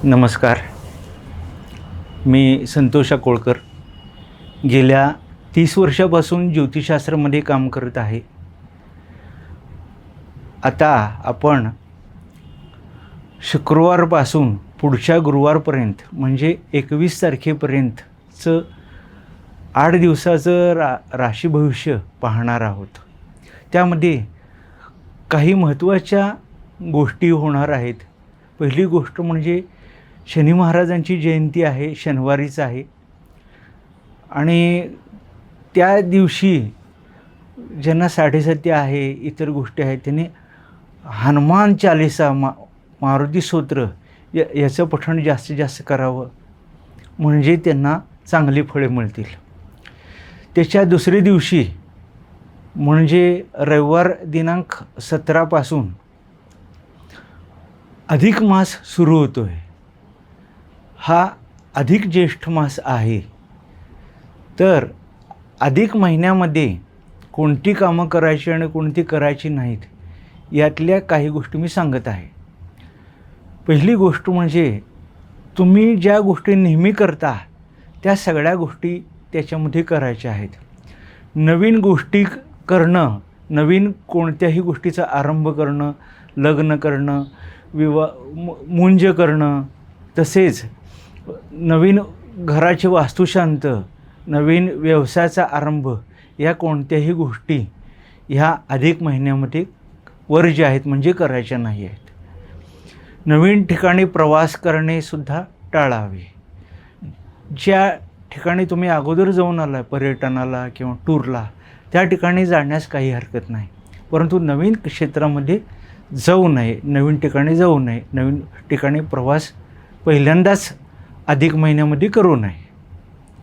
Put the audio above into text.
नमस्कार. मी संतोष अकोळकर. गेल्या 30 वर्षापासून ज्योतिषशास्त्रामध्ये काम करत आहे. आता आपण शुक्रवारपासून पुढच्या गुरुवारपर्यंत म्हणजे 21 तारखेपर्यंतचं 8 दिवसाचं राशी भविष्य पाहणार आहोत. त्यामध्ये काही महत्त्वाच्या गोष्टी होणार आहेत. पहिली गोष्ट म्हणजे शनी महाराजांची जयंती आहे, शनिवारीच आहे. आणि त्या दिवशी ज्यांना साडेसती आहे, इतर गोष्टी आहेत, त्यांनी हनुमान चालीसा मारुती स्तोत्र याचं पठण जास्तीत जास्त करावं, म्हणजे त्यांना चांगली फळे मिळतील. त्याच्या दुसऱ्या दिवशी म्हणजे रविवार दिनांक 17 पासून अधिक मास सुरू होतो आहे. हा अधिक ज्येष्ठ मास आहे. तर अधिक महिन्यामध्ये कोणती कामं करायची आणि कोणती करायची नाहीत, यातल्या काही गोष्टी मी सांगत आहे. पहिली गोष्ट म्हणजे तुम्ही ज्या गोष्टी नेहमी करता त्या सगळ्या गोष्टी त्याच्यामध्ये करायच्या आहेत. नवीन गोष्टी करणं, नवीन कोणत्याही गोष्टीचा आरंभ करणं, लग्न करणं, मुंज करणं, तसेच नवीन घराची वास्तुशांत, नवीन व्यवसायाचा आरंभ, या कोणत्याही गोष्टी ह्या अधिक महिन्यामध्ये वर्ज्य आहेत, म्हणजे करायच्या नाही आहेत. नवीन ठिकाणी प्रवास करणेसुद्धा टाळावे. ज्या ठिकाणी तुम्ही अगोदर जाऊन आला पर्यटनाला किंवा टूरला, त्या ठिकाणी जाण्यास काही हरकत नाही, परंतु नवीन क्षेत्रामध्ये जाऊ नये, नवीन ठिकाणी जाऊ नये, नवीन ठिकाणी प्रवास पहिल्यांदाच अधिक महिन्यामध्ये करू नये.